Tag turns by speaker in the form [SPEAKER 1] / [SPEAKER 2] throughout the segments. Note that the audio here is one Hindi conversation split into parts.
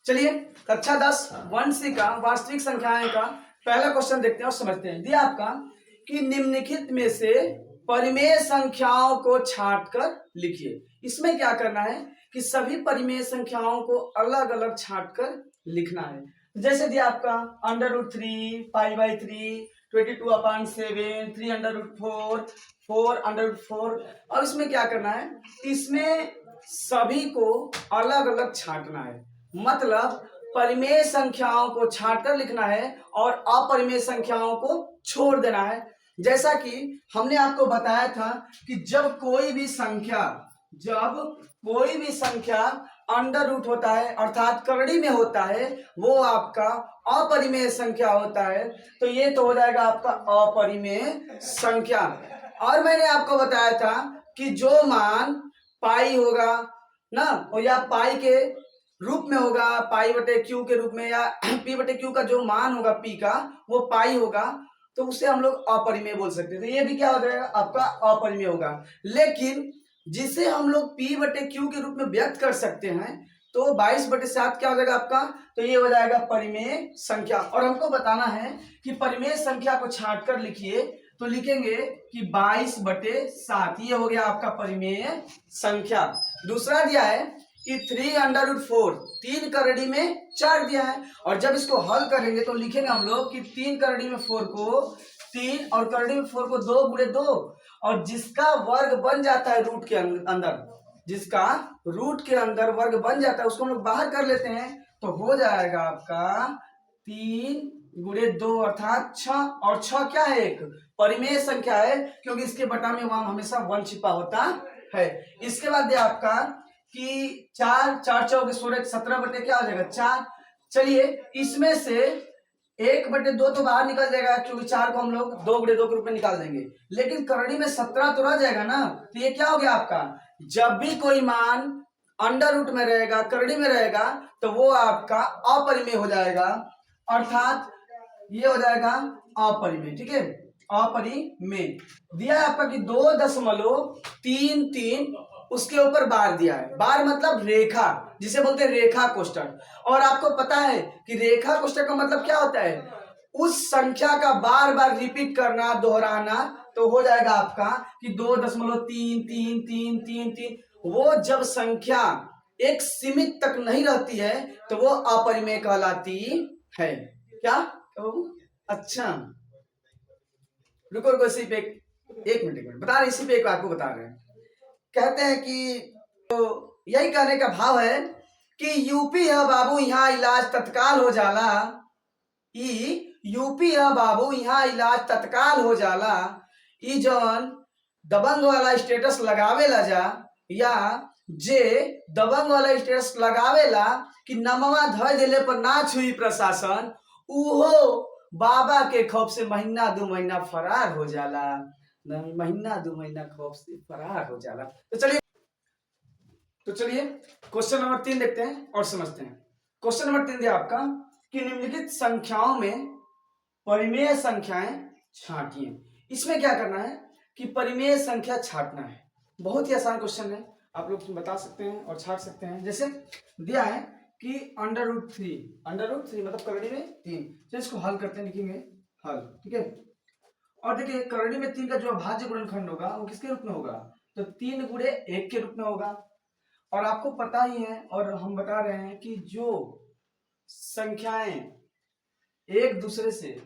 [SPEAKER 1] चलिए कक्षा 10 वंश का वास्तविक संख्याएं का पहला क्वेश्चन देखते हैं और समझते हैं। दिया आपका कि निम्नलिखित में से परिमेय संख्याओं को छांटकर लिखिए। इसमें क्या करना है कि सभी परिमेय संख्याओं को अलग अलग छांटकर लिखना है। जैसे दिया आपका √3, π/3, 22/7, 3√4, 4√4। अब इसमें क्या करना है, इसमें सभी को अलग अलग छांटना है। मतलब परिमेय संख्याओं को छांटकर लिखना है और अपरिमेय संख्याओं को छोड़ देना है। जैसा कि हमने आपको बताया था कि जब कोई भी संख्या अंडर रूट होता है अर्थात करड़ी में होता है, वो आपका अपरिमेय संख्या होता है। तो ये तो हो जाएगा आपका अपरिमेय संख्या। और मैंने आपको बताया था कि जो मान पाई होगा ना, और या पाई के रूप में होगा, π/Q के रूप में, या p/Q का जो मान होगा p का वो पाई होगा, तो उसे हम लोग अपरिमेय बोल सकते हैं। तो ये भी क्या हो जाएगा आपका अपरिमेय होगा। लेकिन जिसे हम लोग p/Q के रूप में व्यक्त कर सकते हैं तो 22/7 क्या हो जाएगा आपका, तो ये हो जाएगा परिमेय संख्या। और हमको बताना है कि परिमेय संख्या को छांट कर लिखिए, तो लिखेंगे कि 22/7 ये हो गया आपका परिमेय संख्या। दूसरा दिया है कि 3√4, 3 करड़ी में 4 दिया है, और जब इसको हल करेंगे तो लिखेंगे हम लोग कि 3 करड़ी में 4 को 3 और करड़ी में 4 को 2 गुणे 2, और जिसका वर्ग बन जाता है रूट के अंदर, जिसका रूट के अंदर वर्ग बन जाता है उसको हम लोग बाहर कर लेते हैं, तो हो जाएगा आपका 3 गुणे 2 अर्थात 6। और 6 क्या है, एक परिमेय संख्या है, क्योंकि इसके बटा में वहां हमेशा 1 छिपा होता है। इसके बाद आपका कि 4 4 चौके 16, 17 बटे क्या हो जाएगा 4। चलिए इसमें से 1/2 तो बाहर निकल जाएगा, क्योंकि 4 को हम लोग 2 गुणे 2 के रूप में निकाल देंगे। लेकिन करड़ी में 17 तो रह जाएगा ना, तो ये क्या हो गया आपका, जब भी कोई मान अंडर रूट में रहेगा, करड़ी में रहेगा, तो वो आपका अपरिमेय हो जाएगा, अर्थात ये हो जाएगा अपरिमेय। ठीक है, अपरिमेय। दिया है आपका कि 2.33, उसके ऊपर बार दिया है। बार मतलब रेखा, जिसे बोलते हैं रेखा कोष्ठक। और आपको पता है कि रेखा कोष्ठक का मतलब क्या होता है, उस संख्या का बार बार रिपीट करना, दोहराना। तो हो जाएगा आपका कि 2.333333। वो जब संख्या एक सीमित तक नहीं रहती है तो वो अपरिमेय कहलाती है। क्या अच्छा, रुको इसी पे एक मिनट बता रहे, इसी पे एक आपको बता रहे हैं। कहते हैं कि तो यही कहने का भाव है कि यूपी है बाबू यहाँ इलाज तत्काल हो जाला, यूपी है बाबू यहाँ इलाज तत्काल हो जाला, ई जौन दबंग वाला स्टेटस लगावेला जा, या जे दबंग वाला स्टेटस लगावेला कि नमवा धय दिले पर ना छुई प्रशासन, उहो बाबा के खौफ से महीना 2 महीना फरार हो जाला, महीना 2 महीना खौफ से फरार हो जाला। तो चलिए क्वेश्चन नंबर 3 देखते हैं और समझते हैं। क्वेश्चन नंबर 3 दिया आपका कि निम्नलिखित संख्याओं में परिमेय संख्याएं छांटिए। इसमें क्या करना है कि परिमेय संख्या छांटना है। बहुत ही आसान क्वेश्चन है, आप लोग बता सकते हैं और छांट सकते हैं। जैसे दिया है कि √3 मतलब करड़ी में 3, तो इसको हल करते हैं, लिखेंगे हल। ठीक है, और देखिए करड़ी में 3 का जो अभाज्य गुणनखंड होगा वो किसके रूप में होगा, तो 3 गुणे 1 के रूप में होगा। और आपको पता ही है और हम बता रहे हैं कि जो संख्याएं एक दूसरे से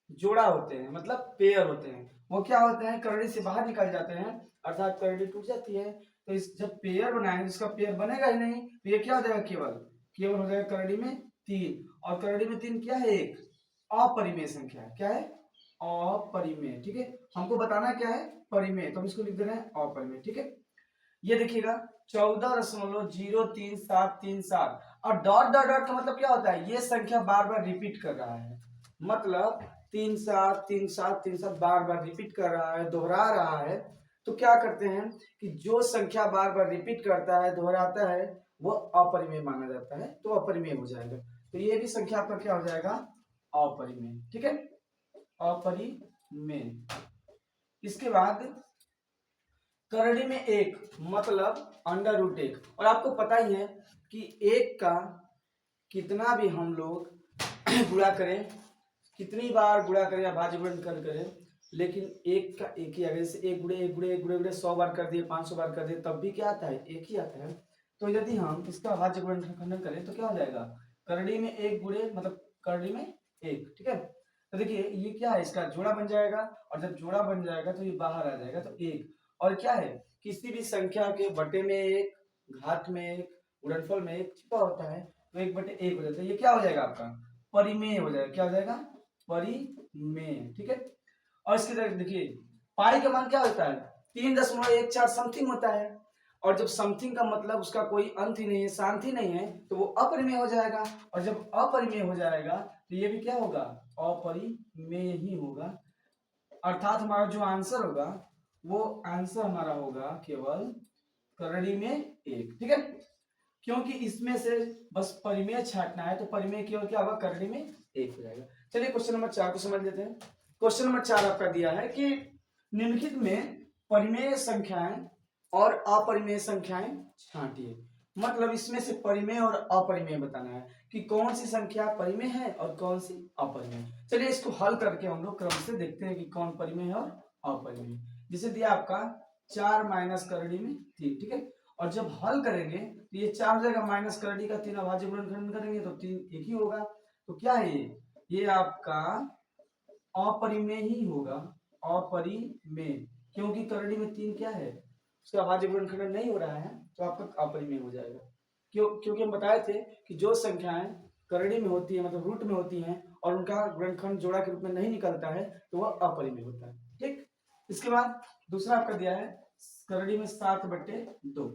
[SPEAKER 1] जोड़ा होते हैं, मतलब पेयर होते हैं, वो क्या होते हैं, करड़ी से बाहर निकल जाते हैं, अर्थात करड़ी टूट जाती है। तो इस जब पेयर बनाएंगे, इसका पेयर बनेगा ही नहीं, तो ये क्या हो जाएगा, केवल हो जाएगा करड़ी में 3। और करड़ी में 3 क्या है, एक अपरिमेय संख्या है। क्या है, अपरिमेय। ठीक है, हमको बताना क्या है, परिमेय, तो हम इसको लिख दे रहे हैं अपरिमेय। ठीक है, ये देखिएगा 14.03737, और डॉट डॉट डॉट का मतलब क्या होता है, ये संख्या बार बार रिपीट कर रहा है, मतलब 373737 बार बार रिपीट कर रहा है, दोहरा रहा है। तो क्या करते हैं कि जो संख्या बार बार रिपीट करता है, दोहराता है, वो अपरिमेय माना जाता है, तो अपरिमेय हो जाएगा। तो ये भी संख्या आपका क्या हो जाएगा, अपरिमेय। ठीक है, अपरिमेय। इसके बाद करड़ी में 1 मतलब √1, और आपको पता ही है कि 1 का कितना भी हम लोग गुणा करें, कितनी बार गुणा करें या भाज्य गुणन करें, लेकिन एक का एक ही आएगा। जैसे एक गुणे एक गुणे एक गुणे गुणे 100 बार कर दिए, 500 बार कर दिए, तब भी क्या आता है, एक ही आता है। तो यदि हम इसका भाज्य गुणनखंडन करें तो क्या हो जाएगा, करड़ी में एक गुणे मतलब करड़ी में एक, ठीक है। तो देखिए ये क्या है, इसका जोड़ा बन जाएगा, और जब जोड़ा बन जाएगा तो ये बाहर आ जाएगा, तो एक। और क्या है, किसी भी संख्या के बटे में एक, घात में एक, गुणनफल में एक छिपा होता है, तो 1/1 हो जाता है। ये क्या हो जाएगा आपका, परिमेय हो जाएगा। क्या हो जाएगा, परिमेय, ठीक है। और इसकी तरह देखिए पाई का मान क्या होता है, 3.14 समथिंग होता है। और जब समथिंग का मतलब उसका कोई अंत ही नहीं है, शांत ही नहीं है, तो वो अपरिमेय हो जाएगा। और जब अपरिमेय हो जाएगा तो ये भी क्या होगा, अपरिमेय ही होगा। अर्थात हमारा जो आंसर होगा वो आंसर हमारा होगा केवल करड़ी में एक, ठीक है। क्योंकि इसमें से बस परिमेय छांटना है, तो परिमेय केवल क्या होगा, करड़ी में एक हो जाएगा। चलिए क्वेश्चन नंबर 4 को समझ लेते हैं। क्वेश्चन नंबर 4 आपका दिया है कि निम्नलिखित में परिमेय संख्याएं और अपरिमेय संख्याएं छांटिए। मतलब इसमें से परिमेय और अपरिमेय बताना है कि कौन सी संख्या परिमेय है और कौन सी अपरिमेय। चलिए इसको हल करके हम लोग क्रम से देखते हैं कि कौन परिमेय है और अपरिमेय। जिसे दिया आपका 4 माइनस करड़ी में 3, ठीक है। और जब हल करेंगे तो ये 4 हो जाएगा, माइनस करड़ी का 3 अभाज्य गुणनखंडन करेंगे तो 3 एक ही होगा। तो क्या है ये आपका अपरिमेय ही होगा, अपरिमेय। क्योंकि करड़ी में 3 क्या है, उसका अभाज्य गुणनखंडन नहीं हो रहा है, तो आपका अपरिमेय हो जाएगा। क्योंकि हम बताए थे कि जो संख्याएं करड़ी में होती है मतलब रूट में होती हैं और उनका गुणनखंड जोड़ा के रूप में नहीं निकलता है तो वह अपरिमेय होता है, ठीक। इसके बाद दूसरा आपका दिया है करड़ी में 7/2,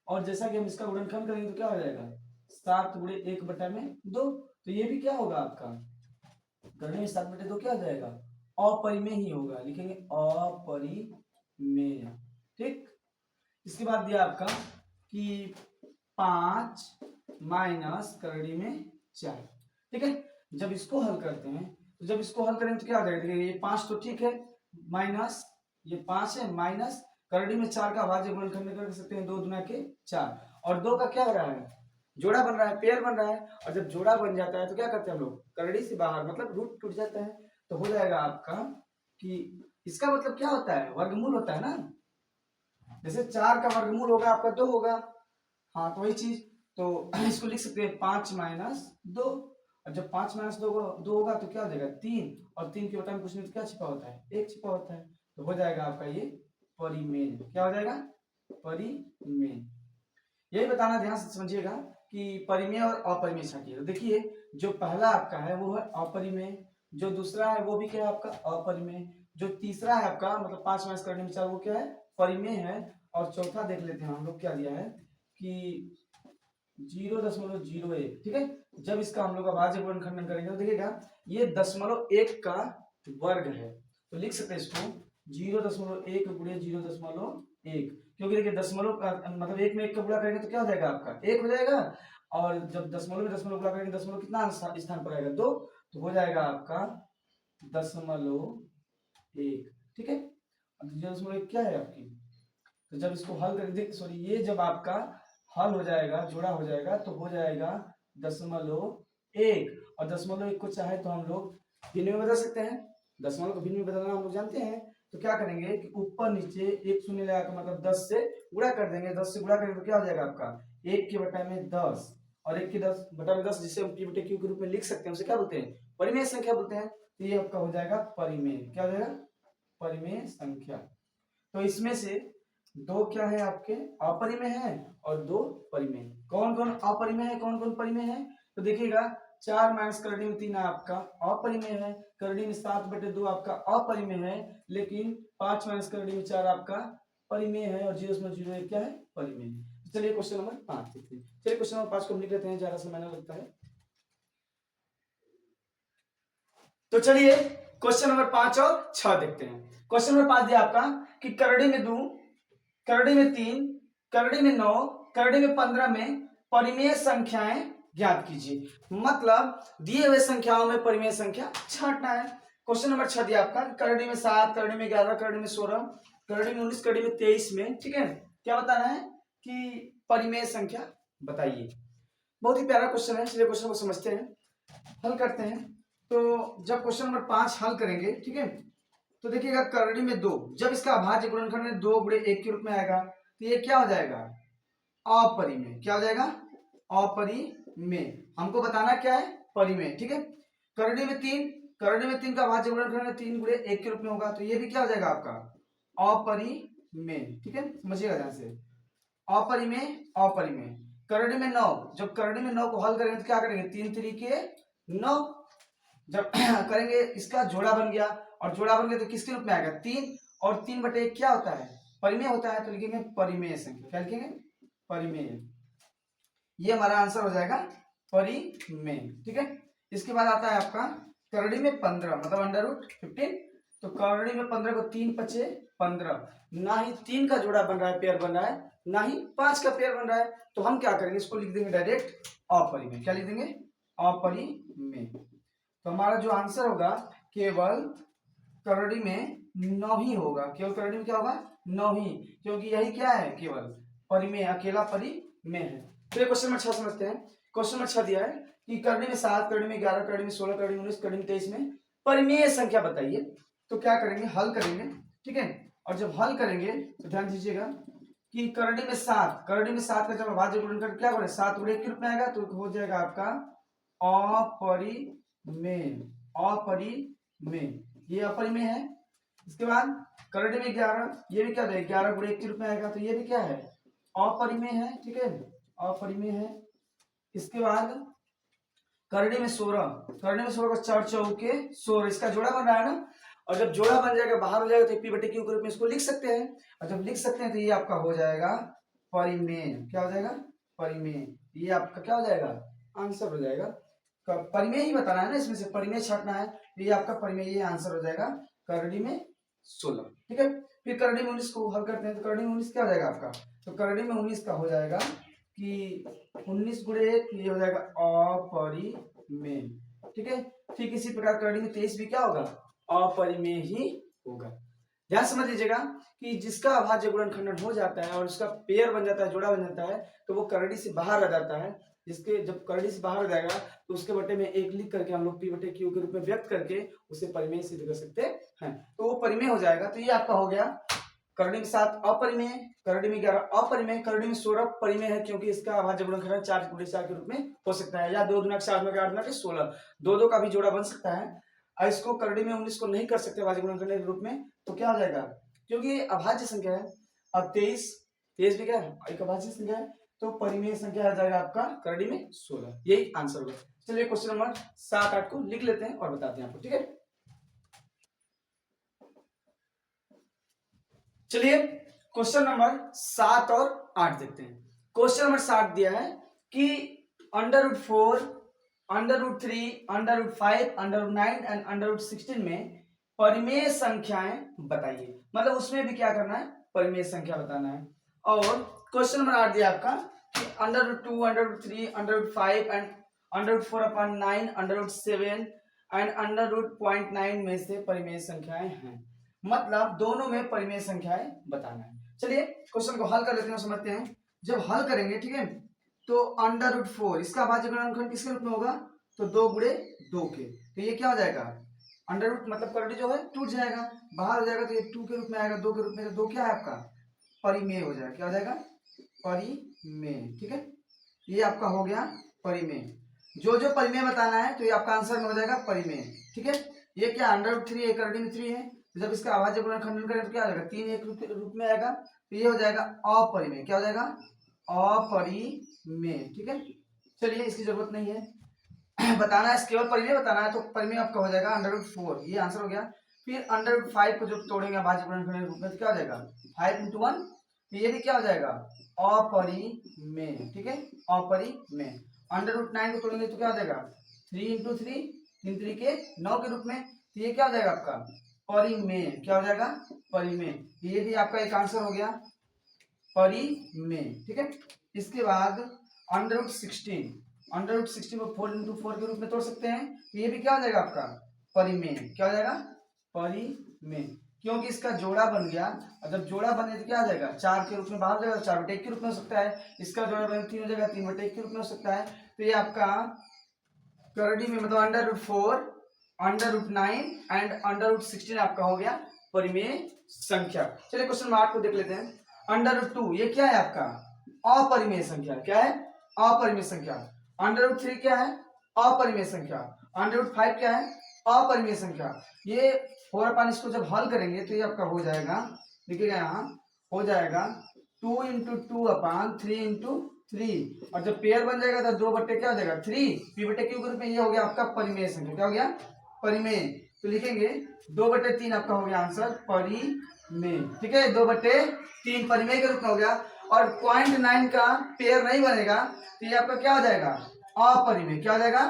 [SPEAKER 1] और जैसा कि हम इसका गुणनखंड करेंगे तो क्या हो जाएगा, 7 गुणे 1/2। तो ये भी क्या होगा आपका, करड़ी में 7/2 क्या हो जाएगा, अपरिमेय ही होगा, लिखेंगे अपरिमेय, ठीक। इसके बाद दिया आपका कि 5 माइनस करड़ी में 4, ठीक है। जब इसको हल करते हैं तो जब इसको हल करेंगे तो क्या हो जाएगा, देखिए ये 5 तो ठीक है, माइनस ये 5 है, माइनस करड़ी में 4 का अभाज्य गुणनखंड कर सकते हैं, 2 दूना के 4, और 2 का क्या हो रहा है, जोड़ा बन रहा है, पेयर बन रहा है। और जब जोड़ा बन जाता है तो क्या करते हैं हम लोग, करड़ी से बाहर मतलब रूट टूट जाता है, तो हो जाएगा आपका कि इसका मतलब क्या होता है, वर्गमूल होता है ना। जैसे 4 का वर्गमूल होगा आपका 2 होगा, हाँ तो वही चीज। तो इसको लिख सकते हैं 5 माइनस 2, और जब 5 माइनस 2 होगा तो क्या हो जाएगा 3, और 3 के बटा में कुछ नहीं तो क्या छिपा होता है, 1 छिपा होता है, तो हो जाएगा आपका ये परिमेय। क्या हो जाएगा, परिमेय। यही बताना, ध्यान से समझिएगा कि परिमेय और अपरिमेय छांटिए। तो देखिए जो पहला आपका है वो है अपरिमेय, जो दूसरा है वो भी क्या है आपका अपरिमेय, जो तीसरा है आपका मतलब 5 माइनस करने में 4 वो क्या है, परिमेय है। और चौथा देख लेते हैं हम लोग क्या दिया है कि 0.01, ठीक है। जब इसका हम लोग अभाज्य गुणनखंडन करेंगे तो देखिएगा ये 0.1 का वर्ग है, तो लिख सकते हैं इसको 0.1 गुणे 0.1, क्योंकि देखिए दशमलव का मतलब 1 में 1 का गुणा करेंगे तो क्या हो जाएगा आपका 1 हो जाएगा, और जब दशमलव में दशमलव गुणा करेंगे दशमलव कितना स्थान पर आएगा 2, तो हो जाएगा आपका 0.1, ठीक है। 0.1 क्या है आपकी, तो जब इसको हल करेंगे सॉरी ये जब आपका हल हो जाएगा, जोड़ा हो जाएगा, तो हो जाएगा 0.1, और 0.1 को चाहे तो हम लोग भिन्न में बदल सकते हैं, दशमलव को भिन्न में बदलना हम लोग जानते हैं। तो क्या करेंगे कि ऊपर नीचे एक शून्य लगाकर मतलब 10 से गुणा कर देंगे, 10 से गुणा करेंगे तो क्या हो जाएगा आपका 1 के बटा में 10, और 1 के 10 बटा में 10 जिसे हम p बटे q के रूप में लिख सकते हैं उसे क्या बोलते हैं, परिमेय संख्या बोलते हैं। तो ये आपका हो जाएगा परिमेय, क्या हो जाएगा, परिमेय संख्या। तो इसमें से 2 क्या है आपके अपरिमेय है और 2 परिमेय। कौन कौन अपरिमेय है, कौन कौन परिमेय है, तो देखिएगा 4 माइनस करड़ी में 3 आपका अपरिमेय है, करड़ी में 7/2 आपका अपरिमेय है, लेकिन 5 माइनस करड़ी में 4 आपका परिमेय है, और 0.01 क्या है, परिमेय। चलिए क्वेश्चन नंबर 5 देखते हैं। चलिए क्वेश्चन नंबर 5 को हम लिख लेते हैं, ज्यादा समय नहीं लगता है। तो चलिए क्वेश्चन नंबर 5 और 6 देखते हैं। क्वेश्चन नंबर 5 दिया आपका कि करड़ी में 2, करड़ी में 3, करड़ी में 9, करड़ी में 15 में परिमेय संख्याएं ज्ञात कीजिए। मतलब दिए हुए संख्याओं में परिमेय संख्या छांटना है। क्वेश्चन नंबर 6 दिया आपका करड़ी में 7, करड़ी में 11, करड़ी में 16, करड़ी में 19, करड़ी में 23 में, ठीक है, क्या बताना है कि परिमेय संख्या बताइए। बहुत ही प्यारा क्वेश्चन है। चलिए क्वेश्चन को समझते हैं, हल करते हैं। तो जब क्वेश्चन नंबर 5 हल करेंगे, ठीक है, तो देखिएगा करड़ी में 2, जब इसका अभाज्य गुणनखंड में 2 गुणे 1 के रूप में आएगा तो ये क्या हो जाएगा, अपरिमेय। क्या हो जाएगा, अपरिमेय। हमको बताना क्या है, परिमेय, ठीक है। करड़ी में 3, करड़ी में 3 का अभाज्य गुणनखंड में 3 गुणे 1 के रूप में होगा, तो ये भी क्या हो जाएगा आपका, अपरिमेय, ठीक है, समझिएगा ध्यान से, अपरिमेय अपरिमेय। करड़ी में 9, जब करड़ी में 9 को हल करेंगे तो क्या करेंगे, 3 3 9, जब करेंगे इसका जोड़ा बन गया, और जोड़ा बन गया तो किसके रूप में आएगा, 3, और 3/1 क्या होता है, परिमेय होता है, तो लिखेंगे परिमेय संख्या। क्या लिखेंगे, परिमेय। ये हमारा आंसर हो जाएगा परिमेय, ठीक है। इसके बाद आता है आपका करड़ी में 15 मतलब √15, तो करड़ी में 15 को 3 5 15, ना ही 3 का जोड़ा बन रहा है, पेयर बन रहा है, ना ही 5 का पेयर बन रहा है, तो हम क्या करेंगे, इसको लिख देंगे डायरेक्ट अपरिमेय। क्या लिख देंगे, अपरिमेय। तो हमारा जो आंसर होगा केवल करड़ी में 9 ही होगा, केवल करड़ी में क्या होगा, 9 ही, क्योंकि यही क्या है, केवल परिमेय, अकेला परिमेय है। तो ये क्वेश्चन नंबर 6 समझते हैं। क्वेश्चन नंबर 6 दिया है कि करड़ी में 7, करड़ी में 11, करड़ी में 16, करड़ी में 19, करड़ी में 23 में परिमेय संख्या बताइए। तो क्या करेंगे, हल करेंगे, ठीक है। और जब हल करेंगे तो ध्यान दीजिएगा कि करड़ी में 7, करड़ी में 7 का जब अभाज्य गुणनखंड क्या करें, 7 गुणे 1 के रूप में आएगा, तो हो जाएगा आपका अपरिमेय, अपरिमेय, ये अपरिमेय है। इसके बाद करड़ी में 11, ये भी क्या है, 11 गुणे 1 के रूप में आएगा, तो ये भी क्या है, अपरिमेय है, ठीक है, अपरिमेय है। इसके बाद करड़ी में 16, करड़ी में 16 का 4 चौके 16, इसका जोड़ा बन रहा है ना, और जब जोड़ा बन जाएगा, बाहर हो जाएगा, तो P/Q के रूप में इसको लिख सकते हैं, और जब लिख सकते हैं तो ये आपका हो जाएगा परिमेय। क्या हो जाएगा, परिमेय, ये आपका क्या हो जाएगा, आंसर हो जाएगा। परिमेय ही बताना है ना, इसमें से परिमेय छाटना है, तो ये आपका परिमेय, ये आंसर हो जाएगा करड़ी में 16, ठीक है। फिर करड़ी में 19 को हल करते हैं, तो करड़ी में 19 क्या हो जाएगा आपका, तो करड़ी में 19 का हो जाएगा कि 19 गुणे 1, ये हो जाएगा अपरिमेय, ठीक है। ठीक इसी प्रकार करड़ी में 23 भी क्या होगा, अपरिमेय ही होगा। ध्यान समझ लीजिएगा कि जिसका अभाज्य गुणनखंडन हो जाता है और उसका पेयर बन जाता है, जोड़ा बन जाता है, तो वो करड़ी से बाहर आ जाता है। जिसके जब करड़ी से बाहर आ जाएगा तो उसके बटे में 1 लिख करके हम लोग P/Q के रूप में व्यक्त करके उसे परिमेय सिद्ध कर सकते हैं, तो वो परिमेय हो जाएगा। तो ये आपका हो गया करड़ी में 7 अपरिमेय, करड़ी में 11 अपरिमेय, करड़ी में 16 परिमेय है, क्योंकि इसका अभाज्य गुणनखंड 4 गुणे 4 के रूप में हो सकता है, या 2 दूना 4 8 दूना 16, 2 का भी जोड़ा बन सकता है। और इसको करड़ी में 19 को नहीं कर सकते अभाज्य गुणनखंड के रूप में, तो क्या हो जाएगा, क्योंकि ये अभाज्य संख्या है। अब 23 भी क्या है, एक अभाज्य संख्या है, तो परिमेय संख्या आ जाएगा आपका करड़ी में 16, यही आंसर होगा। चलिए क्वेश्चन नंबर 7 8 को लिख लेते हैं और बताते हैं आपको, ठीक है। चलिए क्वेश्चन नंबर 7 और 8 देखते हैं। क्वेश्चन नंबर 7 दिया है कि √4, √3, √5, √9 एंड √16 में परिमेय संख्याएं बताइए। मतलब उसमें भी क्या करना है, परिमेय संख्या बताना है। और क्वेश्चन नंबर 8 दिया आपका कि √2, √3, √5 एंड √4/9, √7 एंड √0.9 में से परिमेय संख्याएं हैं। मतलब दोनों में परिमेय संख्याएं बताना है। चलिए क्वेश्चन को हल कर लेते हैं, समझते हैं। जब हल करेंगे, ठीक है, तो √4 इसका अभाज्य गुणनखंड किसके रूप में होगा, तो 2 गुणे 2 के, तो ये क्या हो जाएगा, √ मतलब करड़ी जो है टूट जाएगा, बाहर हो जाएगा, तो ये 2 के रूप में आएगा, 2 के रूप में, तो 2 क्या है आपका, परिमेय हो जाएगा। क्या हो जाएगा, परिमेय, ठीक है। ये आपका हो गया परिमेय। जो जो परिमेय बताना है तो ये आपका आंसर में हो जाएगा परिमेय, ठीक है। ये क्या √3 करड़ी में 3 है, तो जब इसका अभाज्य गुणनखंडन करें तो क्या हो जाएगा, 3 एक रूप में आएगा, तो ये हो जाएगा अपरिमेय। क्या हो जाएगा, अपरिमेय, ठीक है। चलिए इसकी जरूरत नहीं है बताना है, केवल परिमेय बताना है, तो परिमेय आपका हो जाएगा √4, ये आंसर हो गया। फिर √5 को जब तोड़ेंगे अभाज्य गुणनखंड के रूप में, तो क्या हो जाएगा 5 × 1, तो ये भी क्या हो जाएगा अपरिमेय, ठीक है, अपरिमेय। √9 को तोड़ेंगे तो क्या हो जाएगा 3 × 3, 3 3 के 9 के रूप में, तो ये क्या हो जाएगा आपका परिमेय। क्या हो जाएगा, परिमेय। ये भी आपका एक आंसर हो गया, परिमेय, ठीक है। इसके बाद √16 को 4 × 4 के रूप में तोड़ सकते हैं, तो ये भी क्या हो जाएगा आपका परिमेय। क्या हो जाएगा, परिमेय, क्योंकि इसका जोड़ा बन गया, और जब जोड़ा बने तो क्या हो जाएगा, 4 के रूप में बाहर जाएगा, 4/1 के रूप में हो सकता है। इसका जोड़ा बने 3 हो जाएगा, 3/1 के रूप में हो सकता है। तो ये आपका करड़ी में मतलब √4, √9 एंड √16 आपका हो गया परिमेय संख्या। चलिए क्वेश्चन नंबर 8 को देख लेते हैं। √2 ये क्या है आपका अपरिमेय संख्या। क्या है? अपरिमेय संख्या। √3 क्या है? अपरिमेय संख्या। √5 क्या है? अपरिमेय संख्या। ये 4 अपन इसको जब हल करेंगे तो ये आपका हो जाएगा, देखिएगा यहाँ हो जाएगा 2 × 2 अपान 3 × 3, और जब पेयर बन जाएगा तो 2 बट्टे क्या हो जाएगा 3 p बटे q के रूप में। ये हो गया आपका परिमेय संख्या। क्या हो गया? परिमेय। तो लिखेंगे 2/3 आपका हो गया आंसर परिमेय। ठीक है, 2/3 परिमेय के रूप में हो गया। और 0.9 का पेयर नहीं बनेगा तो ये आपका क्या हो जाएगा? अपरिमेय। क्या हो जाएगा?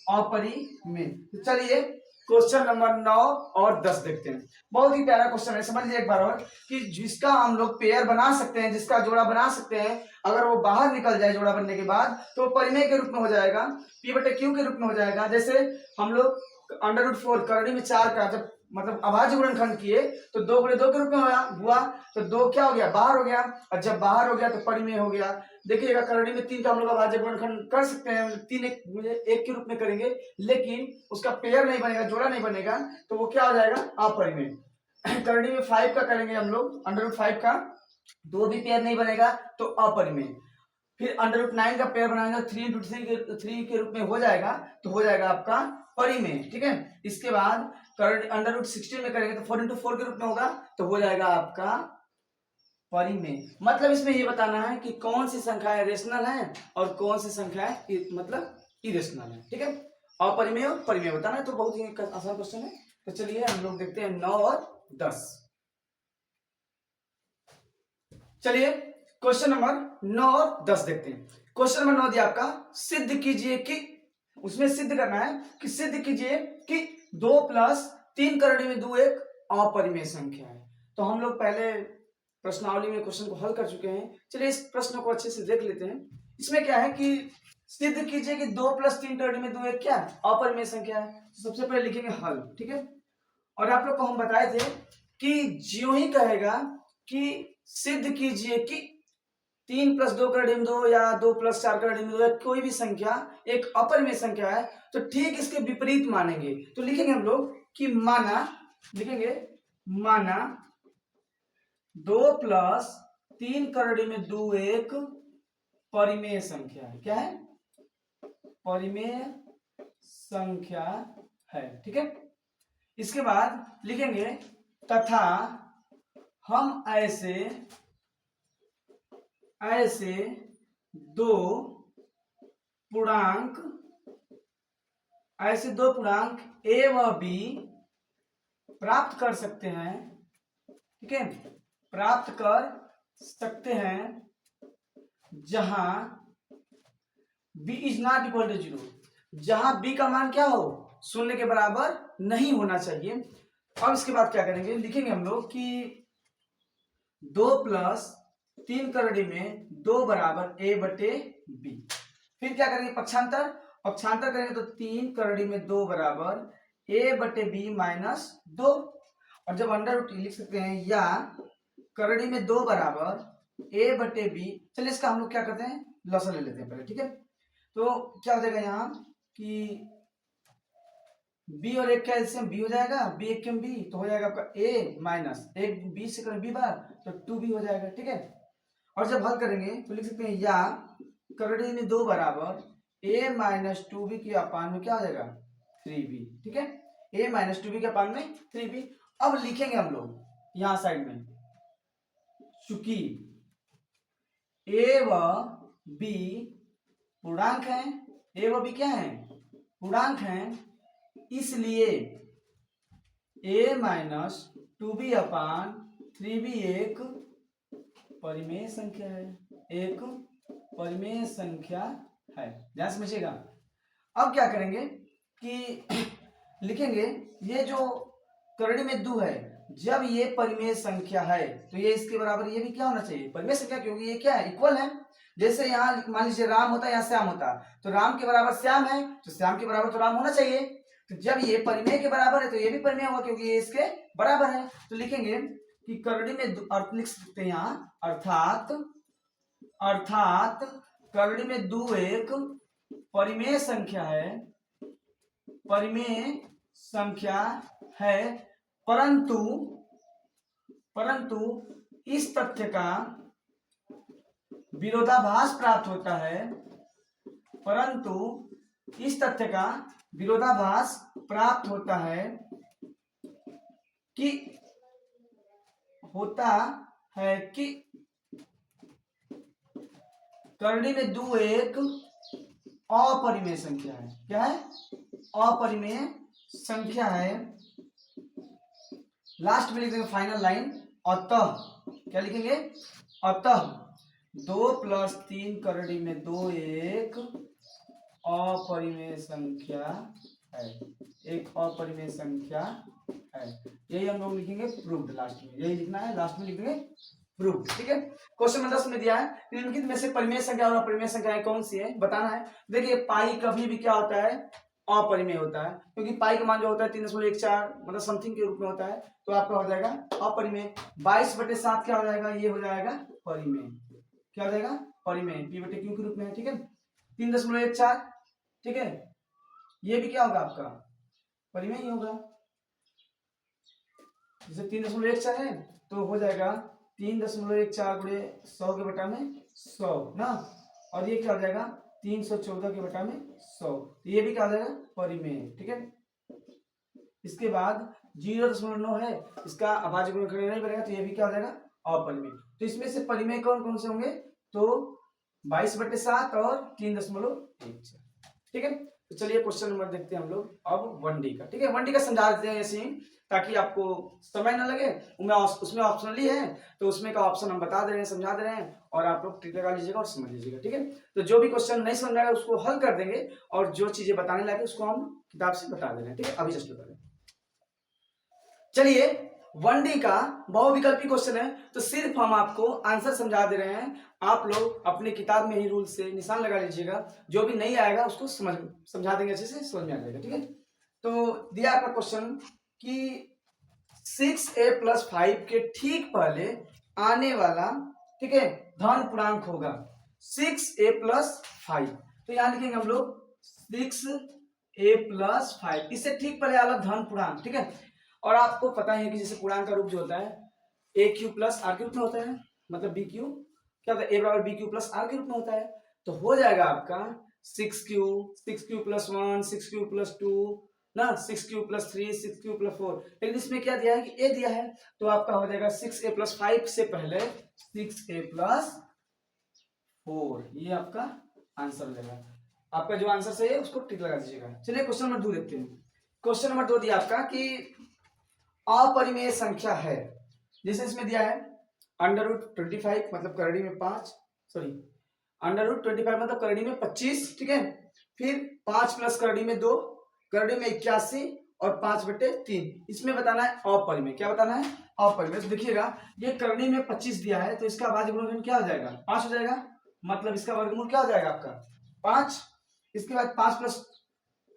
[SPEAKER 1] अपरिमेय। तो चलिए क्वेश्चन नंबर 9 और 10 देखते हैं। बहुत ही प्यारा क्वेश्चन है, समझ लीजिए एक बार और कि जिसका हम लोग पेयर बना सकते हैं, जिसका जोड़ा बना सकते हैं, अगर वो बाहर निकल जाए जोड़ा बनने के बाद तो परिमेय के रूप में हो जाएगा, p बटे q के रूप में हो जाएगा। जैसे हम लोग √4 करड़ी में 4 का जब मतलब अभाज्य गुणनखंड किए तो 2/2 के रूप में हुआ, तो 2 क्या हो गया? बाहर हो गया, और जब बाहर हो गया तो परिमेय हो गया। देखिएगा करड़ी में 3 का हम लोग अभाज्य गुणनखंड कर सकते हैं, 3 1 के रूप में करेंगे, लेकिन उसका पेयर नहीं बनेगा, जोड़ा नहीं बनेगा, तो वो क्या हो जाएगा? अपरिमेय। करड़ी में 5 का करेंगे हम लोग √5 का, 2 भी पेयर नहीं बनेगा तो अपरिमेय। फिर √9 का पेयर बनाएंगे 3 × 3 के रूप में हो जाएगा, तो हो जाएगा आपका परिमेय। ठीक है, इसके बाद √16 में करेंगे तो 4 × 4 के रूप में होगा, तो हो जाएगा आपका परिमेय। मतलब इसमें ये बताना है कि कौन सी संख्याएं रेशनल है और कौन सी संख्याएं मतलब इरेशनल है। ठीक है, अपरिमेय और परिमेय बताना है, तो बहुत ही आसान क्वेश्चन है। तो चलिए हम लोग देखते हैं 9 और 10। चलिए क्वेश्चन नंबर 9 और 10 देखते हैं। क्वेश्चन नंबर 9 दिया आपका, सिद्ध कीजिए कि, उसमें सिद्ध करना है कि सिद्ध कीजिए कि 2 + 3 करड़ी में 2 एक अपरिमेय संख्या है। तो हम लोग पहले प्रश्नावली में क्वेश्चन को हल कर चुके हैं। चलिए इस प्रश्न को अच्छे से देख लेते हैं। इसमें क्या है कि सिद्ध कीजिए कि 2 + 3 करड़ी में 2 एक क्या है? अपरिमेय संख्या है। तो सबसे पहले लिखेंगे हल। ठीक है, और आप लोग को हम बताए थे कि ज्यों ही कहेगा कि सिद्ध कीजिए कि 3 + 2 करड़ी में 2 या 2 + 4 करड़ी में 2 या कोई भी संख्या एक अपरिमेय संख्या है, तो ठीक इसके विपरीत मानेंगे। तो लिखेंगे हम लोग कि माना, लिखेंगे माना 2 + 3 करड़ी में 2 एक परिमेय संख्या है। क्या है? परिमेय संख्या है। ठीक है, इसके बाद लिखेंगे तथा हम ऐसे 2 पूर्णांक a व b प्राप्त कर सकते हैं। ठीक है, प्राप्त कर सकते हैं जहां b ≠ 0, जहां b का मान क्या हो? 0 के बराबर नहीं होना चाहिए। अब इसके बाद क्या करेंगे? लिखेंगे हम लोग कि 2 + 3 करड़ी में 2 = a बटे b। फिर क्या करेंगे? पक्षांतर करेंगे तो 3 करड़ी में 2 = a बटे b - 2, और जब √t लिख सकते हैं, या करड़ी में 2 = a बटे b। चलिए इसका हम लोग क्या करते हैं? लसा ले लेते हैं पहले। ठीक है, तो क्या हो जाएगा यहाँ कि b और 1 का एलसीएम b हो जाएगा, b एक b, तो हो जाएगा आपका a माइनस 1 b से करें b बार तो 2b हो जाएगा। ठीक है, और जब हल करेंगे तो लिख सकते हैं या करड़ी में 2 = a - 2b के अपान में क्या हो जाएगा? 3b। ठीक है, a - 2b के अपान में 3b। अब लिखेंगे हम लोग यहाँ साइड में, चूंकि a व b पूर्णांक है, a व b क्या है? पूर्णांक है, इसलिए a - 2b अपान 3b एक परिमेय संख्या है। एक परिमेय संख्या है, ध्यान समझिएगा। अब क्या करेंगे कि लिखेंगे ये जो करड़ी में 2 है, जब ये परिमेय संख्या है तो ये इसके बराबर ये भी क्या होना चाहिए? परिमेय संख्या, क्योंकि ये क्या है? इक्वल है। जैसे यहाँ मान लीजिए राम होता है, यहाँ श्याम होता, तो राम के बराबर श्याम है, तो श्याम के बराबर तो राम होना चाहिए। तो जब ये परिमेय के बराबर है तो ये भी परिमेय होगा, क्योंकि ये इसके बराबर है। तो लिखेंगे कि करड़ी में अर्थ लिख सकते हैं यहाँ, अर्थात करड़ी में 2 एक परिमेय संख्या है, परिमेय संख्या है, परंतु इस तथ्य का विरोधाभास प्राप्त होता है, परंतु इस तथ्य का विरोधाभास प्राप्त होता है कि करड़ी में 2 एक अपरिमेय संख्या है। क्या है? अपरिमेय संख्या है। लास्ट में लिख देंगे फाइनल लाइन, अतः क्या लिखेंगे? अतः 2 + 3 करड़ी में 2 एक अपरिमेय संख्या है, एक अपरिमेय संख्या है। यही हम लोग लिखेंगे प्रूव्ड, लास्ट में यही लिखना है, लास्ट में लिख देंगे प्रूव्ड। ठीक है। क्वेश्चन नंबर 10 में दिया है निम्नलिखित में से परिमेय संख्या और अपरिमेय संख्याएं कौन सी है, बताना है। देखिए पाई कभी भी क्या होता है? अपरिमेय होता है, क्योंकि पाई का मान जो होता है 3.14 मतलब समथिंग के रूप में होता है, तो आपका हो जाएगा अपरिमेय। 22/7 क्या हो जाएगा? ये हो जाएगा परिमेय। क्या हो जाएगा? परिमेय, p/q के रूप में है। ठीक है। 3.14, ठीक है, ये भी क्या होगा? आपका परिमेय ही होगा। जैसे 3.14 है तो हो जाएगा 3.14 गुणे 100 के बटा में 100 ना, और ये क्या हो जाएगा? 314 के बटा में 100, तो ये भी क्या हो जाएगा? परिमेय। ठीक है। इसके बाद 0.9 है, इसका अभाज्य गुणन करना नहीं पड़ेगा, तो ये भी क्या हो जाएगा? अपरिमेय। तो इसमें से परिमेय कौन कौन से होंगे? तो 22/7 और 3.14। ठीक है। तो चलिए क्वेश्चन नंबर देखते हैं हम लोग अब 1D का। ठीक है, 1D का समझा देते हैं ऐसे ही, ताकि आपको समय ना लगे। उसमें ऑप्शनली है, तो उसमें का ऑप्शन हम बता दे रहे हैं, समझा दे रहे हैं, और आप लोग टिक लगा लीजिएगा और समझ लीजिएगा। ठीक है। तो जो भी क्वेश्चन नहीं समझ आएगा उसको हल कर देंगे, और जो चीजें बताने लगे उसको हम किताब से बता दे रहे हैं। ठीक है, अभी जस्ट बता रहे हैं। चलिए 1D का बहुविकल्पी क्वेश्चन है, तो सिर्फ हम आपको आंसर समझा दे रहे हैं, आप लोग अपने किताब में ही रूल से निशान लगा लीजिएगा, जो भी नहीं आएगा उसको समझा देंगे, अच्छे से समझ में आ जाएगा। ठीक है। तो दिया आपका क्वेश्चन कि 6a + 5 के ठीक पहले आने वाला, ठीक है, धन पूर्णांक होगा 6a + 5। तो यहां लिखेंगे हम लोग 6a + 5, इससे ठीक पहले आला धन पूर्णांक। ठीक है। और आपको पता ही है कि जैसे पूर्णांक का रूप जो होता है AQ + R के रूप में होता है, मतलब BQ क्या होता है? A = BQ + R के रूप में होता है। तो हो जाएगा आपका 6Q + 1 6Q + 2 ना, 6Q + 3 6Q + 4। लेकिन इसमें क्या दिया है कि A दिया है, तो आपका हो जाएगा 6a + 5 से पहले 6a + 4। ये आपका आंसर हो जाएगा। आपका जो आंसर सही है उसको टिक लगा दीजिएगा। चलिए क्वेश्चन नंबर 2 देखते हैं। क्वेश्चन नंबर 2 दिया आपका कि अपरिमेय संख्या है, जैसे इसमें दिया है √25 मतलब करड़ी में 5, सॉरी √25 मतलब करड़ी में 25। ठीक है। फिर 5 + करड़ी में 2, करड़ी में 81 और 5/3। इसमें बताना है अपरिमेय। क्या बताना है? अपरिमेय। तो देखिएगा ये करड़ी में 25 दिया है, तो इसका अभाज्य गुणनखंड क्या हो जाएगा? 5 हो जाएगा, मतलब इसका वर्गमूल क्या हो जाएगा? आपका 5। इसके बाद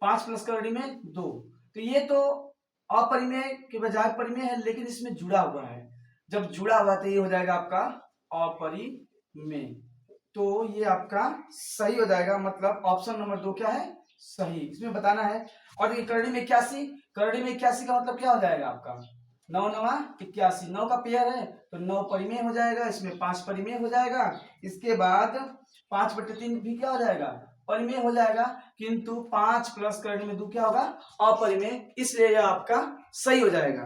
[SPEAKER 1] 5 + करड़ी में 2, तो ये तो अपरिमेय के बजाय परिमेय है, लेकिन इसमें जुड़ा हुआ है। जब जुड़ा हुआ तो ये हो जाएगा आपका अपरिमेय। तो ये आपका सही हो जाएगा, मतलब ऑप्शन नंबर 2 क्या है? सही। इसमें बताना है। और ये करड़ी में 81, करड़ी में 81 का मतलब क्या हो जाएगा? आपका 9 × 9 = 81, 9 का पेयर है तो 9 परिमेय हो जाएगा, इसमें 5 परिमेय हो जाएगा। इसके बाद 5/3 भी क्या हो जाएगा? परिमेय हो जाएगा, किंतु 5 + करड़ी में 2 क्या होगा? अपरिमेय, इसलिए यह आपका सही हो जाएगा।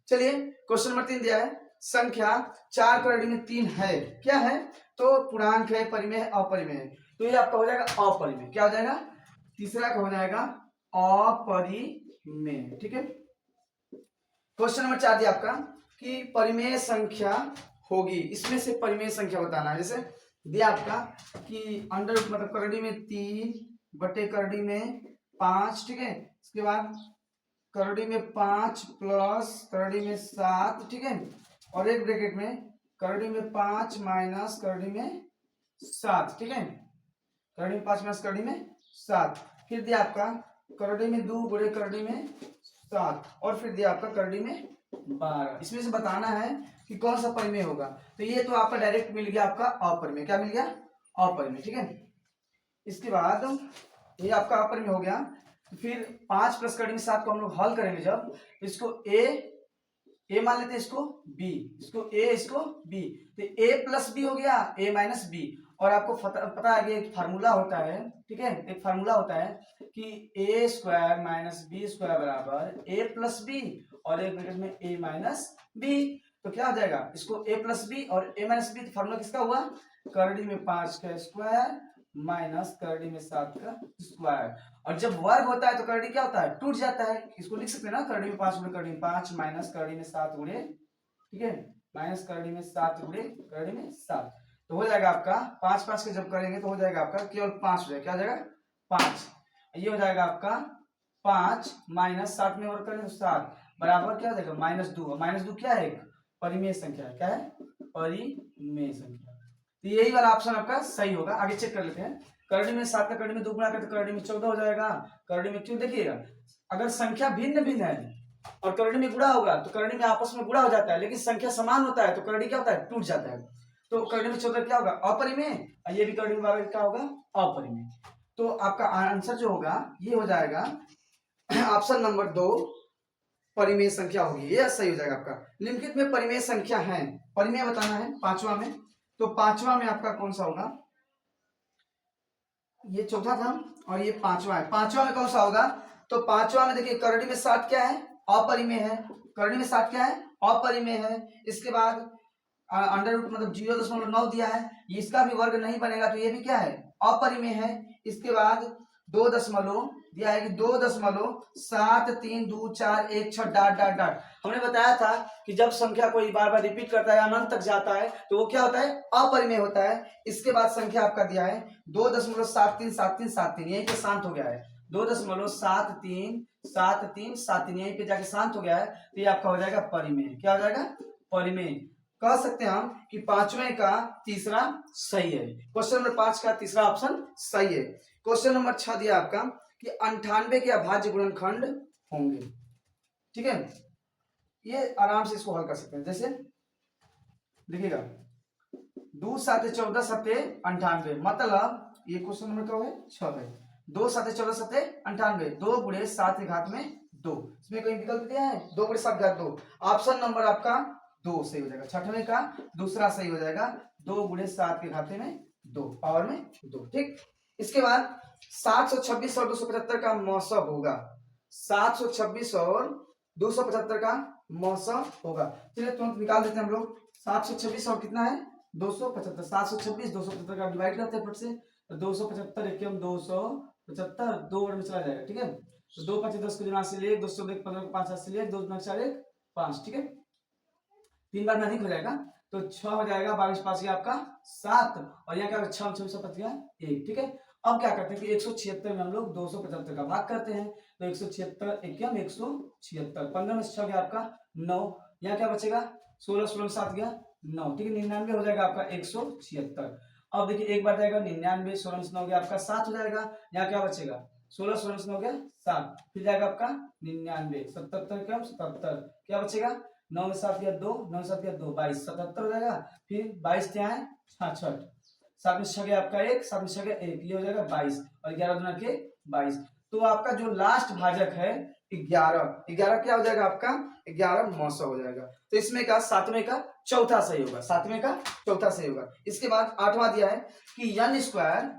[SPEAKER 1] चलिए क्वेश्चन नंबर 3 दिया है, संख्या 4 करड़ी में 3 है, क्या है? तो पूर्णांक है, परिमेय है, अपरिमेय है, तो ये आपका हो जाएगा अपरिमेय। क्या हो जाएगा? तीसरा का हो जाएगा अपरिमेय। ठीक है। क्वेश्चन नंबर 4 दिया आपका कि परिमेय संख्या होगी, इसमें से परिमेय संख्या बताना है। जैसे दिया आपका कि अंडर मतलब करड़ी में 3 बटे करड़ी में 5। ठीक है। इसके बाद करड़ी में 5 प्लस करड़ी में 7। ठीक है। और एक ब्रैकेट में करड़ी में 5 माइनस करड़ी में 7। ठीक है। करड़ी में 5 माइनस करड़ी में 7। फिर दिया आपका करड़ी में 2 गुणे करड़ी में 7, और फिर दिया आपका करड़ी में 12। इसमें से बताना है कि कौन सा परिमेय होगा। तो ये तो आपका डायरेक्ट मिल गया, आपका अपरिमेय। क्या मिल गया? अपरिमेय। ठीक है। इसके बाद ये आपका अपरिमेय हो गया। तो फिर 5 प्लस करड़ी में 7 को हम लोग हल करेंगे जब, इसको ए मान लेते हैं, इसको बी, इसको ए, इसको बी, तो ए प्लस बी हो गया, ए माइनस बी। और आपको पता है कि एक फार्मूला होता है, ठीक है, एक फार्मूला होता है कि ए स्क्वायर माइनस बी स्क्वायर बराबर ए प्लस बी और एक ब्रैकेट में ए माइनस बी। तो क्या हो जाएगा, इसको ए प्लस बी और ए माइनस बी, फार्मूला किसका हुआ, करड़ी में 5 का स्क्वायर माइनस करड़ी में 7 का स्क्वायर। और जब वर्ग होता है तो करड़ी क्या होता है, टूट जाता है। इसको लिख सकते हैं ना, करड़ी में 5 गुणे करड़ी में 5 माइनस करड़ी में 7 गुणे, ठीक है, माइनस करड़ी में 7 गुणे करड़ी में 7। तो हो जाएगा आपका 5 5 के जब करेंगे तो हो जाएगा आपका केवल 5 हो जाएगा, क्या हो जाएगा 5। ये हो जाएगा आपका 5 माइनस 7 में वर्ग करें तो 7 बराबर क्या हो जाएगा -2। -2 क्या है, एक परिमेय संख्या है, क्या है, परिमेय संख्या। तो यही वाला ऑप्शन आपका सही होगा। आगे चेक कर लेते हैं, करड़ी में 7 का करड़ी में 2 गुणा करते करड़ी में 14 हो जाएगा। करड़ी में क्यों, देखिएगा अगर संख्या भिन्न भिन्न है और करड़ी में गुणा होगा तो करड़ी में आपस में गुणा हो जाता है, लेकिन संख्या समान होता है तो करड़ी क्या होता है, टूट जाता है। तो करड़ी में 14 क्या होगा, अपरिमेय, और ये भी करड़ी में 12 क्या होगा, अपरिमेय। तो आपका आंसर जो होगा ये हो जाएगा ऑप्शन नंबर 2, परिमेय संख्या होगी, ये सही हो जाएगा आपका। निम्नलिखित में परिमेय संख्या है, परिमेय बताना है पांचवा में, तो पांचवा में आपका कौन सा होगा, ये चौथा था और ये पांचवा है, पांचवा में कौन सा होगा, तो पांचवा में देखिए करड़ी में 7 क्या है, अपरिमेय है, करड़ी में 7 क्या है, अपरिमेय है। इसके बाद अंडर रूट मतलब 0.9 दिया है, इसका भी वर्ग नहीं बनेगा तो ये भी क्या है, अपरिमेय है। इसके बाद 2 दशमलव दिया है कि 2.732416 डॉट डॉट डॉट। हमने बताया था कि जब संख्या कोई बार बार रिपीट करता है, अनंत तक जाता है, तो वो क्या होता है, अपरिमेय होता है। इसके बाद संख्या आपका दिया है 2.737373, यहीं पे शांत हो गया है, 2.737373 यहीं पे जाके शांत हो गया है, तो ये आपका हो जाएगा परिमेय। क्या हो जाएगा, परिमेय। कह सकते हैं हम कि पांचवें का तीसरा सही है, क्वेश्चन नंबर 5 का तीसरा ऑप्शन सही है। क्वेश्चन नंबर 6 दिया आपका कि 98 के अभाज्य गुणनखंड होंगे, ठीक है, ये आराम से इसको हल कर सकते हैं। जैसे देखिएगा 2 7 14 7 98, मतलब ये क्वेश्चन नंबर क्या है, 6 है। 2 7 14 7 98, 2 गुणे 7 के घात में 2, इसमें कोई विकल्प दिया है, 2 गुणे 7 घात 2, ऑप्शन नंबर आपका 2 सही हो जाएगा। छठवें का दूसरा सही हो जाएगा, 2 गुणे 7 के घाते में 2, पावर में 2, ठीक। इसके बाद 726 और 275 का मौसम होगा, 726 और 275 का मौसम होगा। चलिए तुरंत निकाल देते हैं हम लोग, 726 और कितना है 275, 726 275 का डिवाइड करते हैं फट से, तो 275 एकम 275, 2 वर्ड में चला जाएगा, ठीक है। तो 2 5 10 को जमा से ले 200 15 5 8 से ले 2 9 4 1 5, ठीक है, 3 बार में अधिक हो जाएगा तो 6 हो जाएगा, 22 पास गया आपका 7, और यहाँ क्या 6 6 पच गया 1, ठीक है। अब क्या करते हैं कि 176 में हम लोग 275 का भाग करते हैं, तो 176 एकम 176, 15 में 6 गया आपका 9, यहाँ क्या बचेगा 16 16 में 7 गया 9, ठीक है, 99 हो जाएगा आपका 176। अब देखिए एक बार जाएगा 99, 16 में 9 गया आपका 7 हो जाएगा, यहाँ क्या बचेगा 16 16 में 9 गया 7, फिर जाएगा आपका 99, 77 कम 77, क्या बचेगा 9 में 7 गया 2, 9 में 7 गया 2, 22, 77 हो जाएगा। फिर 22 क्या है 66, 7 में 6 गया आपका 1, 7 में 6 गया 1, ये हो जाएगा 22, और 11 दुना के 22। तो आपका जो लास्ट भाजक है 11, 11 क्या हो जाएगा आपका 11 मौसम हो जाएगा। तो इसमें का सातवें का चौथा सही होगा, सातवें का चौथा सही होगा। इसके बाद आठवां दिया है कि यन स्क्वायर,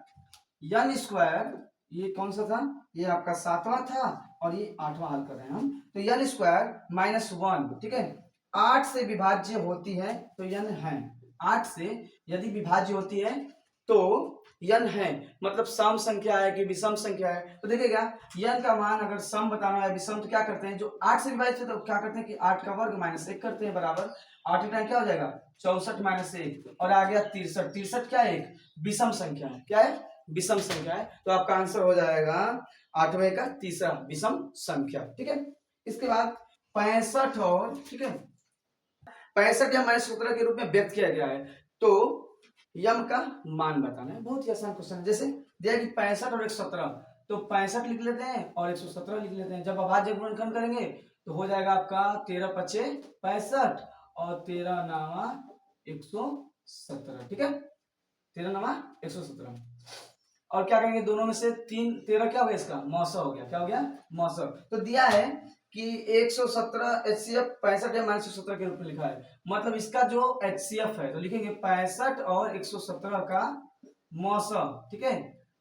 [SPEAKER 1] ये कौन सा था, ये आपका सातवां था और ये आठवां हल कर रहे हैं हम। तो यन स्क्वायर -1, ठीक है, 8 से विभाज्य होती है तो यन है, 8 से यदि विभाज्य होती है तो यन है, मतलब सम संख्या है कि विषम संख्या है। तो देखिएगा यन का मान अगर सम बताना है विषम तो क्या करते हैं, जो 8 से विभाजित है तो क्या करते हैं कि 8 का वर्ग -1 करते हैं, बराबर 8 टाइम क्या हो जाएगा 64 -1, और आ गया 63, 63 क्या है, एक विषम संख्या है, क्या है विषम संख्या है। तो आपका आंसर हो जाएगा आठवें का तीसरा विषम संख्या, ठीक है। इसके बाद 65 और, ठीक है, 65 या -17 के रूप में व्यक्त किया गया है, तो यम का मान बताना है, बहुत ही आसान क्वेश्चन है। जैसे दिया कि 65 और 117, तो 65 लिख लेते हैं और 117 लिख लेते हैं, जब अभाज्य गुणनखंड करेंगे तो हो जाएगा आपका 13 5 65 और 13 9 117, ठीक है, 13 9 117। और क्या करेंगे दोनों में से 13 क्या हो गया, इसका मौसा हो गया। क्या हो गया, मौसा। तो दिया है कि 117 HCF 65 या -117 के रूप में लिखा है, मतलब इसका जो HCF है तो लिखेंगे 65 और 117 का मौसा, ठीक है,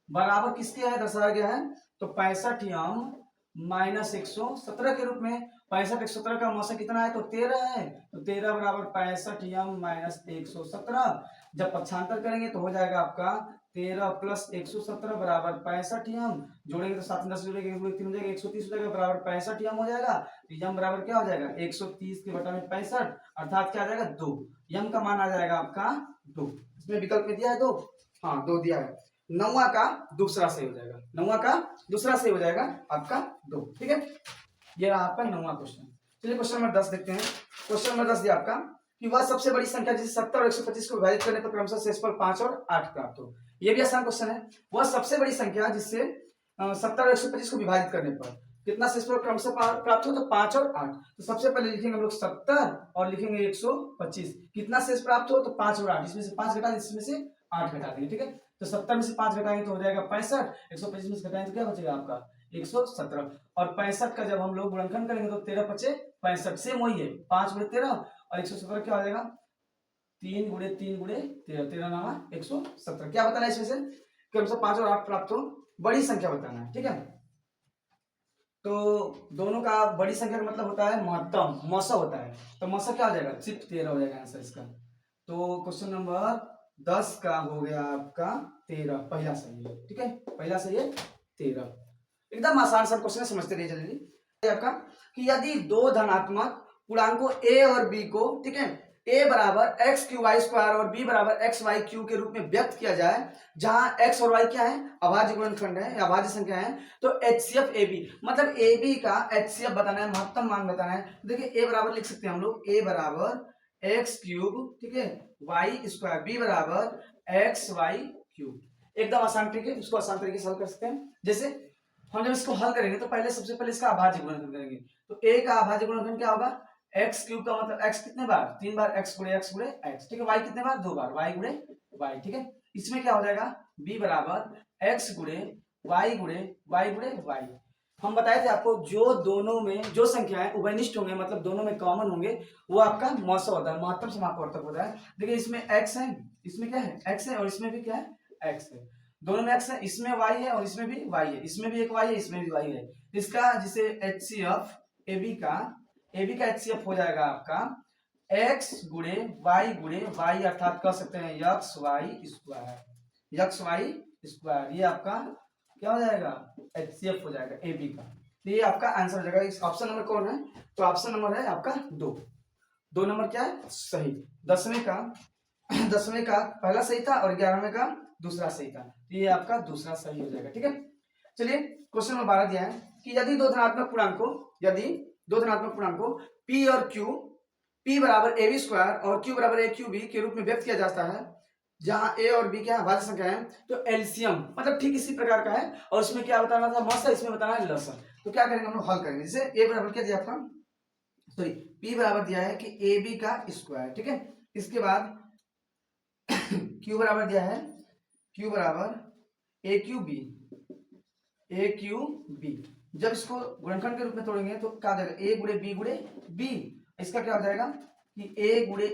[SPEAKER 1] बराबर किसके है, दर्शाया गया है। तो 65 माइनस 117 के रूप में। 65 117 का मौसा कितना है, तो 13 है, तो 13 बराबर 65 माइनस 117। जब पक्षांतर करेंगे तो हो जाएगा आपका 13 प्लस 117 बराबर 65। जोड़ेंगे तो 7 10 जोड़ेंगे 3 हो जाएगा 130 हो जाएगा, बराबर 65 हो जाएगा। तो यम बराबर क्या हो जाएगा, 130 के बटा में 65, अर्थात क्या आ जाएगा 2। यम का मान आ जाएगा आपका 2। इसमें विकल्प में दिया है 2, हाँ 2 दिया है। 9वां का दूसरा सही हो जाएगा, 9वां का दूसरा सही हो जाएगा आपका 2, ठीक है। ये रहा आपका 9वां क्वेश्चन। चलिए क्वेश्चन नंबर 10 देखते हैं। क्वेश्चन नंबर 10 दिया आपका कि वह सबसे बड़ी संख्या जिसे 70 और 125 को विभाजित करने पर क्रमशः शेषफल 5 और 8 प्राप्त हो। ये भी आसान क्वेश्चन है। वह सबसे बड़ी संख्या जिससे 70 और 125 को विभाजित करने पर कितना शेषफल क्रमशः प्राप्त हो, तो 5 और 8। तो सबसे पहले लिखेंगे हम लोग 70 और लिखेंगे 125, कितना शेष प्राप्त हो, तो 5 और 8, इसमें से 5 घटा इसमें से 8 घटा देंगे, ठीक है। तो 70 में से 5 घटाएंगे तो हो जाएगा 65, 125 में से घटाएंगे तो क्या बचेगा आपका 117। और 65 का जब हम लोग गुणनखंड करेंगे तो 13 पचे 65, सेम वही है, 5 गुणे 13 और 117 क्या हो जाएगा 3 गुणे 3 गुणे 13, 13 नामा 117। क्या बताना है इसमें से कि हमसे 5 और 8 प्राप्त हो, बड़ी संख्या बताना है, ठीक है। तो दोनों का बड़ी संख्या का मतलब होता है महत्तम, मौसा होता है, तो मौसा क्या हो जाएगा, सिर्फ 13 हो जाएगा आंसर इसका। तो क्वेश्चन नंबर 10 का हो गया आपका 13, पहला सही है, ठीक है, पहला सही है 13। एकदम आसान सा क्वेश्चन है, समझते रहिए जल्दी। आपका कि यदि दो धनात्मक पूर्णांकों a और b को, ठीक है, a बराबर एक्स क्यू वाई स्क्वायर और b बराबर एक्स वाई क्यू के रूप में व्यक्त किया जाए, जहां x और y क्या है, अभाज्य गुणनखंड है या अभाज्य संख्या है, तो HCF AB मतलब AB का HCF बताना है, महत्तम मान बताना है। देखिए a बराबर लिख सकते हैं हम लोग, a बराबर एक्स क्यूब, ठीक है, वाई स्क्वायर, b बराबर एक्स वाई क्यूब। एकदम आसान ट्रिक है, इसको आसान तरीके से हल कर सकते हैं। जैसे हम जब इसको हल करेंगे तो पहले सबसे पहले इसका अभाज्य गुणनखंड करेंगे। तो a का अभाज्य गुणनखंड क्या होगा, एक्स क्यूब का मतलब x कितने बार, 3 बार x गुणे x, ठीक है, y कितने बार, 2 बार y गुणे y, ठीक है। इसमें क्या हो जाएगा b बराबर x गुणे y गुणे y। हम बताए थे आपको जो दोनों में जो संख्याएं उभयनिष्ठ होंगे, मतलब दोनों में कॉमन होंगे, वो आपका मौसा होता है, महत्तम समापवर्तक होता है। देखिए इसमें x है, इसमें क्या है x है, और इसमें भी क्या है x है, दोनों में x है, इसमें y है और इसमें भी y है, इसमें भी एक y है इसमें भी y है। इसका जिसे HCF AB का HCF हो जाएगा आपका x गुणे y, अर्थात कह सकते हैं यक्स वाई स्क्वायर, ये आपका क्या हो जाएगा HCF हो जाएगा AB का। तो ये आपका आंसर हो जाएगा। इस ऑप्शन नंबर कौन है, तो ऑप्शन नंबर है आपका 2 नंबर क्या है सही। 10वें का पहला सही था और 11वें का दूसरा सही था, तो ये आपका दूसरा सही हो जाएगा, ठीक है। चलिए क्वेश्चन नंबर 12 दिया है कि यदि दो धनात्मक पूर्णांकों p और q, p बराबर ab स्क्वायर और q बराबर aqb के रूप में व्यक्त किया जाता है, जहां a और b क्या अभाज्य संख्या है, तो एलसीएम मतलब ठीक इसी प्रकार का है, और इसमें क्या बताना था मौसा, इसमें बताना है लसन। तो क्या करेंगे हम लोग हल करेंगे। जैसे a बराबर क्या दिया था, सॉरी p बराबर दिया है कि ab का स्क्वायर, ठीक है। इसके बाद q बराबर दिया है q बराबर aqb। जब इसको गुणनखंड के रूप में तोड़ेंगे तो क्या देगा, a गुणे b। इसका क्या हो जाएगा कि a गुणे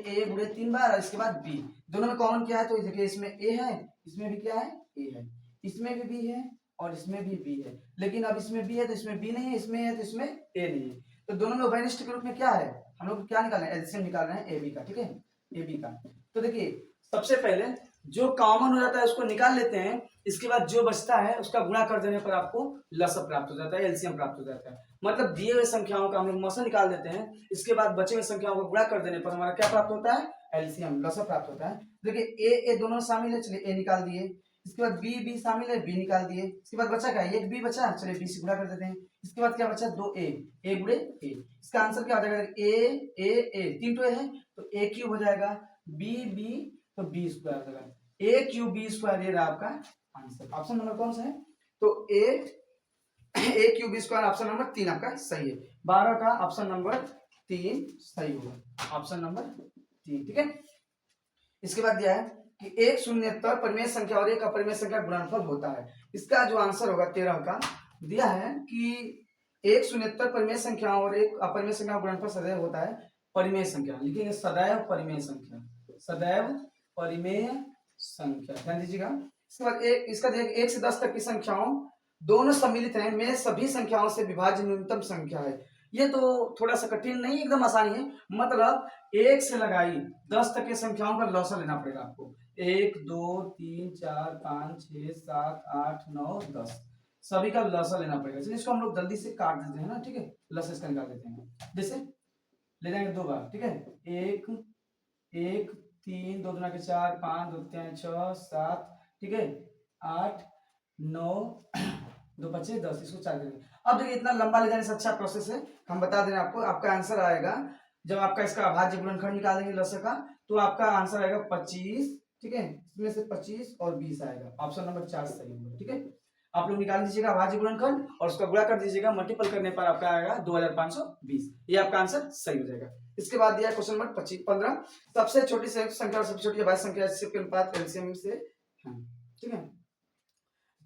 [SPEAKER 1] 3 बार और इसके बाद b, दोनों में कॉमन क्या है, तो देखिए इसमें a है, इसमें भी क्या है a है, इसमें भी b है और इसमें भी b है, लेकिन अब इसमें b है तो इसमें b नहीं है, इसमें है तो इसमें a नहीं है। तो दोनों में उभयनिष्ठ के रूप में क्या है, हम लोग क्या निकाल रहे हैं, एलसीएम निकाल रहे हैं ab का, ठीक है, ab का। तो देखिए सबसे पहले जो कॉमन हो जाता है उसको निकाल लेते हैं, इसके बाद जो बचता है उसका गुणा कर देने पर आपको लसअ प्राप्त हो जाता है, एलसीएम प्राप्त हो जाता है। मतलब दिए हुए संख्याओं का हम लोग मौसा निकाल देते हैं, इसके बाद बचे हुए संख्याओं को गुणा कर देने पर हमारा क्या प्राप्त होता है, एलसीएम लसअ प्राप्त होता है। देखिए ए दोनों शामिल है, चलिए ए निकाल दिए, इसके बाद बी शामिल है, बी निकाल दिए, इसके बाद बचा क्या, एक बी बचा, चलिए बी से गुणा कर देते हैं, इसके बाद क्या बचा 2 ए गुणे ए। इसका आंसर क्या हो जाएगा, ए 3 तो है तो ए क्यूब हो जाएगा, बी तो बी स्क्वायर हो जाएगा, ए क्यूब बी स्क्वायर, ये रहा आपका आंसर। ऑप्शन नंबर कौन सा है, तो a cube b square option number 3 आपका सही है। 12 का ऑप्शन नंबर 3 सही होगा, ऑप्शन नंबर 3, ठीक है। इसके बाद दिया है कि एक शून्यतर परिमेय संख्या और एक अपरिमेय संख्या गुणनफल होता है। इसका जो आंसर होगा 13 का दिया है कि एक शून्येतर परिमेय संख्याओं और एक अपरिमेय संख्या का गुणनफल सदैव होता है परिमेय संख्या। लिखेंगे सदैव परिमेय संख्या, सदैव परिमेय संख्या, ध्यान दीजिएगा। इसके बाद एक इसका देखिए 1 से 10 तक की संख्याओं दोनों सम्मिलित हैं में सभी संख्याओं से विभाज्य न्यूनतम संख्या है। ये तो थोड़ा सा कठिन नहीं, एकदम आसानी है। मतलब 1 से लगाई 10 तक की संख्याओं का लॉसा लेना पड़ेगा आपको। 1 2 3 4 5 6 7 8 9 10 सभी का लॉसा लेना पड़ेगा। चलिए इसको हम लोग जल्दी से काट देते हैं ना, ठीक है, लॉसा इसका निकाल देते हैं। जैसे ले जाएंगे 2 बार, ठीक है, 1 1 3 2 2 4 5 2 3 6 7, ठीक है, 8 9 2 बचे 10, इसको 4 करेंगे। अब देखिए इतना लंबा ले जाने से अच्छा प्रोसेस है, हम बता दे रहे हैं आपको। आपका आंसर आएगा जब आपका इसका अभाज्य गुणनखंड निकालेंगे लॉसा का, तो आपका आंसर आएगा 25, ठीक है, इसमें से 25 और 20 आएगा। ऑप्शन नंबर 4 सही होगा, ठीक है। आप लोग निकाल दीजिएगा अभाज्य गुणनखंड और उसका गुणा कर दीजिएगा, मल्टीपल करने पर आपका आएगा 2520। ये आपका आंसर सही हो जाएगा। इसके बाद दिया क्वेश्चन नंबर 15, सबसे छोटी संख्या और सबसे छोटी अभाज्य संख्या के अनुपात एलसीएम से, ठीक है।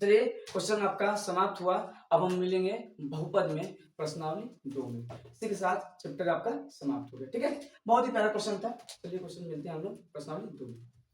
[SPEAKER 1] चलिए क्वेश्चन आपका समाप्त हुआ। अब हम मिलेंगे बहुपद में प्रश्नावली 2 में। इसी के साथ चैप्टर आपका समाप्त हो गया, ठीक है। बहुत ही प्यारा क्वेश्चन था। चलिए क्वेश्चन मिलते हैं हम लोग प्रश्नावली 2 में।